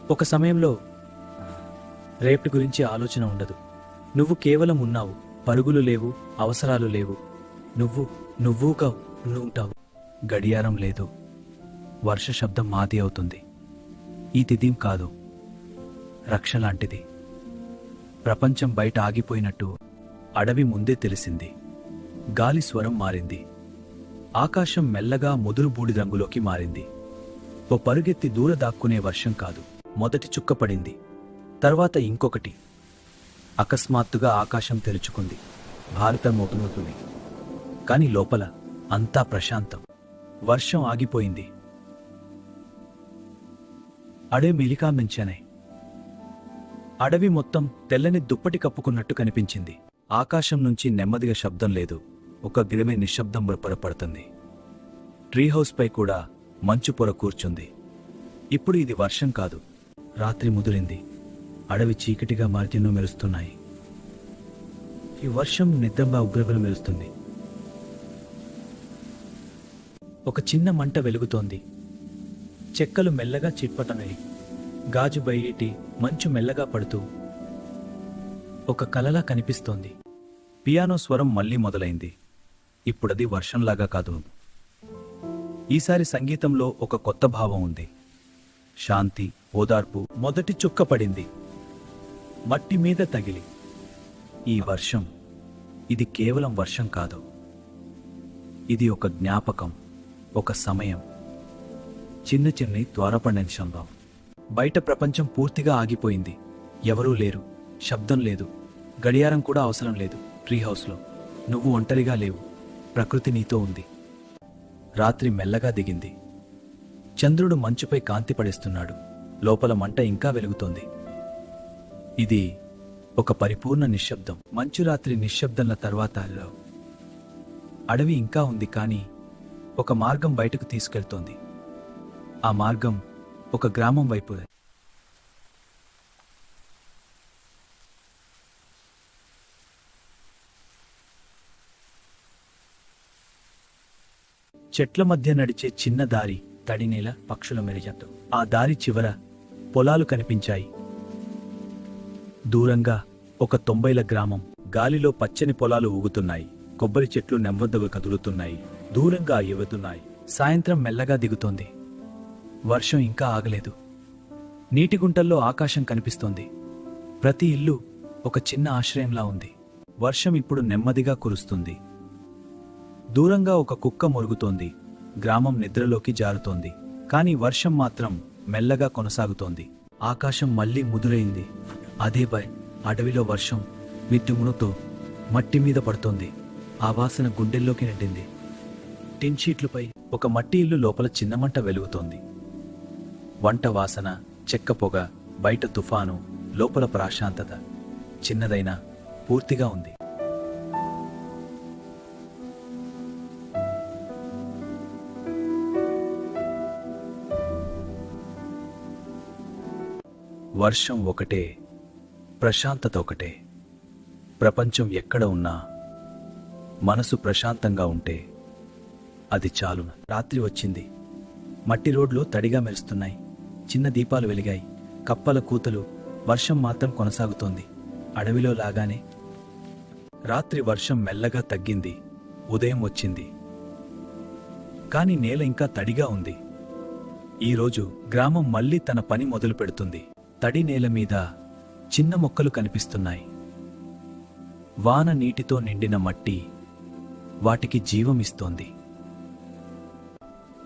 ఒక సమయంలో రేపటి గురించి ఆలోచన ఉండదు. నువ్వు కేవలం ఉన్నావు. పరుగులు లేవు, అవసరాలు లేవు. నువ్వుగా ఉంటావు. గడియారం లేదు. వర్ష శబ్దం మాది అవుతుంది. ఈ తిథిం కాదు, రక్ష లాంటిది. ప్రపంచం బయట ఆగిపోయినట్టు అడవి ముందే తెలిసింది. గాలి స్వరం మారింది. ఆకాశం మెల్లగా ముదురు బూడి రంగులోకి మారింది. ఓ పరుగెత్తి దూర దాక్కునే వర్షం కాదు. మొదటి చుక్క పడింది, తర్వాత ఇంకొకటి. అకస్మాత్తుగా ఆకాశం తెరుచుకుంది. భారతం మోగుతుంది. కాని లోపల అంతా ప్రశాంతం. వర్షం ఆగిపోయింది. అడే మెలికామించానే. అడవి మొత్తం తెల్లని దుప్పటి కప్పుకున్నట్టు కనిపించింది. ఆకాశం నుంచి నెమ్మదిగా శబ్దం లేదు. ఒక గిరిమే నిశ్శబ్దం పొరపడుతుంది. ట్రీ హౌస్ పై కూడా మంచు పొర కూర్చుంది. ఇప్పుడు ఇది వర్షం కాదు, రాత్రి ముదిరింది. అడవి చీకటిగా మార్జిన్ను మెరుస్తున్నాయి. ఈ వర్షం నిద్రంగా ఉగ్రబలు మెరుస్తుంది. ఒక చిన్న మంట వెలుగుతోంది. చెక్కలు మెల్లగా చిట్పటనాయి. గాజు బయటి మంచు మెల్లగా పడుతూ ఒక కలలా కనిపిస్తోంది. పియానో స్వరం మళ్లీ మొదలైంది. ఇప్పుడది వర్షంలాగా కాదు. ఈసారి సంగీతంలో ఒక కొత్త భావం ఉంది. శాంతి, ఓదార్పు. మొదటి చుక్క పడింది, మట్టి మీద తగిలి. ఈ వర్షం, ఇది కేవలం వర్షం కాదు. ఇది ఒక జ్ఞాపకం, ఒక సమయం. చిన్న చిన్ని త్వరపడిన నిమిషంలో బయట ప్రపంచం పూర్తిగా ఆగిపోయింది. ఎవరూ లేరు, శబ్దం లేదు, గడియారం కూడా అవసరం లేదు. ట్రీ హౌస్లో నువ్వు ఒంటరిగా లేవు. ప్రకృతి నీతో ఉంది. రాత్రి మెల్లగా దిగింది. చంద్రుడు మంచుపై కాంతి పడేస్తున్నాడు. లోపల మంట ఇంకా వెలుగుతోంది. ఇది ఒక పరిపూర్ణ నిశ్శబ్దం. మంచు రాత్రి నిశ్శబ్దంల తర్వాత అడవి ఇంకా ఉంది, కానీ ఒక మార్గం బయటకు తీసుకెళ్తోంది. ఆ మార్గం ఒక గ్రామం వైపు. చెట్ల మధ్య నడిచే చిన్న దారి, తడినేల, పక్షుల మెరిజంతో. ఆ దారి చివర పొలాలు కనిపించాయి. దూరంగా ఒక 90ల గ్రామం. గాలిలో పచ్చని పొలాలు ఊగుతున్నాయి. కొబ్బరి చెట్లు నెమ్మదిగా కదులుతున్నాయి, దూరంగా ఎగుతున్నాయి. సాయంత్రం మెల్లగా దిగుతోంది. వర్షం ఇంకా ఆగలేదు. నీటి గుంటల్లో ఆకాశం కనిపిస్తోంది. ప్రతి ఇల్లు ఒక చిన్న ఆశ్రయంలా ఉంది. వర్షం ఇప్పుడు నెమ్మదిగా కురుస్తుంది. దూరంగా ఒక కుక్క మొరుగుతోంది. గ్రామం నిద్రలోకి జారుతోంది. కాని వర్షం మాత్రం మెల్లగా కొనసాగుతోంది. ఆకాశం మళ్లీ ముదురైంది. అదే అడవిలో వర్షం మిద్దుమునుతో మట్టి మీద పడుతోంది. ఆ వాసన గుండెల్లోకి నెట్టింది. టిన్ షీట్లపై ఒక మట్టి ఇల్లు లోపల చిన్నమంట వెలుగుతోంది. వంట వాసన, చెక్క పొగ. బయట తుఫాను, లోపల ప్రశాంతత. చిన్నదైనా పూర్తిగా ఉంది. వర్షం ఒకటే, ప్రశాంతత ఒకటే. ప్రపంచం ఎక్కడ ఉన్నా మనసు ప్రశాంతంగా ఉంటే అది చాలు. రాత్రి వచ్చింది. మట్టి రోడ్లు తడిగా మెరుస్తున్నాయి. చిన్న దీపాలు వెలిగాయి. కప్పల కూతలు. వర్షం మాత్రం కొనసాగుతోంది. అడవిలో లాగానే. రాత్రి వర్షం మెల్లగా తగ్గింది. ఉదయం వచ్చింది. కాని నేల ఇంకా తడిగా ఉంది. ఈరోజు గ్రామం మళ్లీ తన పని మొదలు పెడుతుంది. తడి నేల మీద చిన్న మొక్కలు కనిపిస్తున్నాయి. వాన నీటితో నిండిన మట్టి వాటికి జీవమిస్తోంది.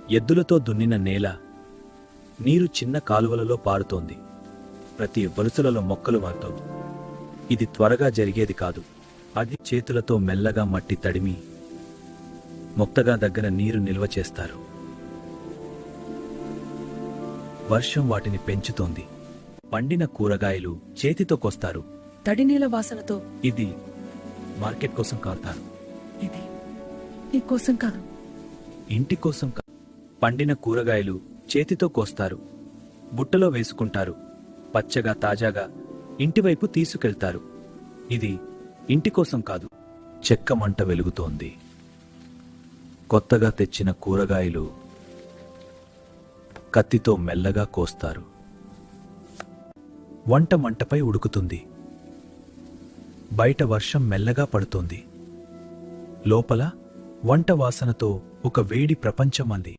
ఎద్దులతో దున్నిన నేల, నీరు చిన్న కాలువలలో పారుతోంది. ప్రతి వరుసలలో మొక్కలు మారుతోంది. ఇది త్వరగా జరిగేది కాదు. అది చేతులతో మెల్లగా మట్టి తడిమి మొక్కగా దగ్గర నీరు నిల్వ చేస్తారు. వర్షం వాటిని పెంచుతోంది. పండిన కూరగాయలు చేతితో కోస్తారు. తడినీల వాసనతో. ఇది మార్కెట్ కోసం కాల్తారు. ఇది నీ కోసం కాదు, ఇంటి కోసం. పండిన కూరగాయలు చేతితో కోస్తారు. బుట్టలో వేసుకుంటారు. పచ్చగా, తాజాగా ఇంటివైపు తీసుకెళ్తారు. ఇది ఇంటి కోసం కాదు. చెక్క మంట వెలుగుతోంది. కొత్తగా తెచ్చిన కూరగాయలు కత్తితో మెల్లగా కోస్తారు. వంట మంటపై ఉడుకుతుంది. బయట వర్షం మెల్లగా పడుతోంది. లోపల వంట వాసనతో ఒక వేడి ప్రపంచం అంది.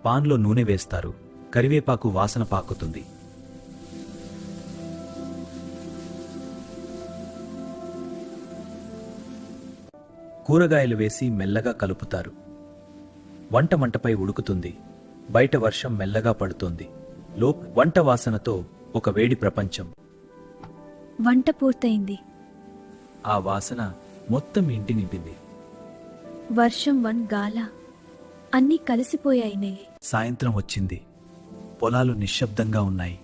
పాన్లో నూనె వేస్తారు. కరివేపాకు వాసన పాకుతుంది. కూరగాయలు వేసి మెల్లగా కలుపుతారు. వంట మంటపై ఉడుకుతుంది. బయట వర్షం మెల్లగా పడుతోంది. వంట వాసనతో ఒక వేడి ప్రపంచం. వంట పూర్తయింది. ఆ వాసన మొత్తం ఇంటి నింపింది. వర్షం గాల అన్నీ కలిసిపోయాయినే. సాయంత్రం వచ్చింది. పొలాలు నిశ్శబ్దంగా ఉన్నాయి.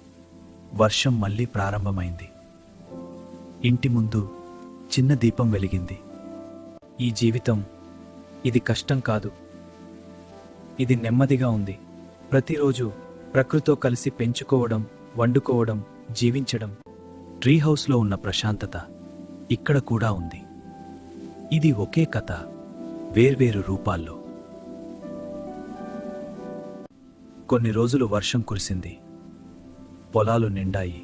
వర్షం మళ్ళీ ప్రారంభమైంది. ఇంటి ముందు చిన్న దీపం వెలిగింది. ఈ జీవితం ఇది కష్టం కాదు, ఇది నెమ్మదిగా ఉంది. ప్రతిరోజు ప్రకృతితో కలిసి పెంచుకోవడం, వండుకోవడం, జీవించడం. ట్రీ హౌస్లో ఉన్న ప్రశాంతత ఇక్కడ కూడా ఉంది. ఇది ఒకే కథ, వేర్వేరు రూపాల్లో. కొన్ని రోజులు వర్షం కురిసింది. పొలాలు నిండాయి,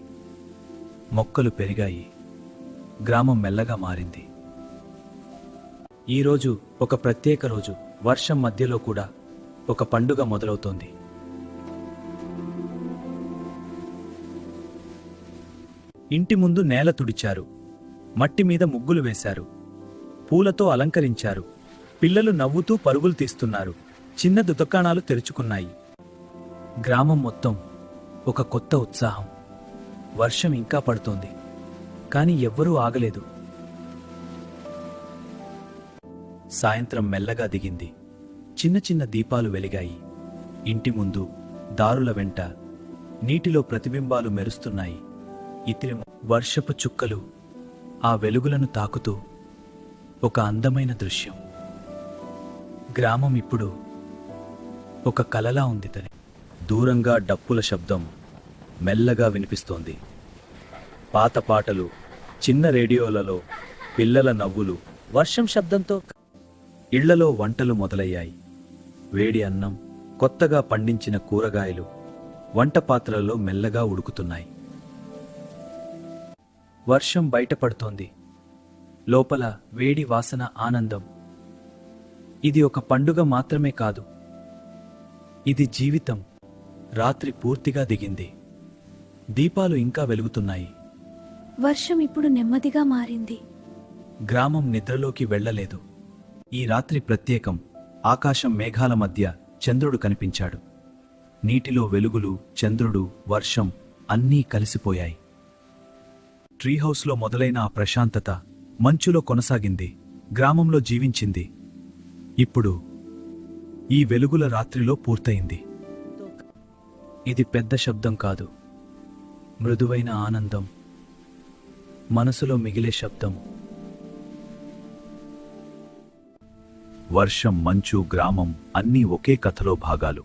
మొక్కలు పెరిగాయి, గ్రామం మెల్లగా మారింది. ఈరోజు ఒక ప్రత్యేక రోజు. వర్షం మధ్యలో కూడా ఒక పండుగ మొదలవుతోంది. ఇంటి ముందు నేల తుడిచారు. మట్టి మీద ముగ్గులు వేశారు. పూలతో అలంకరించారు. పిల్లలు నవ్వుతూ పరుగులు తీస్తున్నారు. చిన్న దుకాణాలు తెరుచుకున్నాయి. గ్రామం మొత్తం ఒక కొత్త ఉత్సాహం. వర్షం ఇంకా పడుతోంది, కానీ ఎవ్వరూ ఆగలేదు. సాయంత్రం మెల్లగా దిగింది. చిన్న చిన్న దీపాలు వెలిగాయి. ఇంటి ముందు, దారుల వెంట నీటిలో ప్రతిబింబాలు మెరుస్తున్నాయి. ఇతిరి వర్షపు చుక్కలు ఆ వెలుగులను తాకుతూ ఒక అందమైన దృశ్యం. గ్రామం ఇప్పుడు ఒక కలలా ఉంది. దూరంగా డప్పుల శబ్దం మెల్లగా వినిపిస్తోంది. పాత పాటలు, చిన్న రేడియోలలో పిల్లల నవ్వులు. వర్షం శబ్దంతో ఇళ్లలో వంటలు మొదలయ్యాయి. వేడి అన్నం, కొత్తగా పండించిన కూరగాయలు వంట పాత్రలలో మెల్లగా ఉడుకుతున్నాయి. వర్షం బయటపడుతోంది. లోపల వేడి వాసన, ఆనందం. ఇది ఒక పండుగ మాత్రమే కాదు, ఇది జీవితం. రాత్రి పూర్తిగా దిగింది. దీపాలు ఇంకా వెలుగుతున్నాయి. వర్షం ఇప్పుడు నెమ్మదిగా మారింది. గ్రామం నిద్రలోకి వెళ్ళలేదు. ఈ రాత్రి ప్రత్యేకం. ఆకాశం మేఘాల మధ్య చంద్రుడు కనిపించాడు. నీటిలో వెలుగులు, చంద్రుడు, వర్షం అన్నీ కలిసిపోయాయి. ట్రీ హౌస్లో మొదలైన ఆ ప్రశాంతత మంచులో కొనసాగింది. గ్రామంలో జీవించింది. ఇప్పుడు ఈ వెలుగుల రాత్రిలో పూర్తయింది. ఇది పెద్ద శబ్దం కాదు, మృదువైన ఆనందం, మనసులో మిగిలే శబ్దం. వర్షం, మంచు, గ్రామం అన్నీ ఒకే కథలో భాగాలు.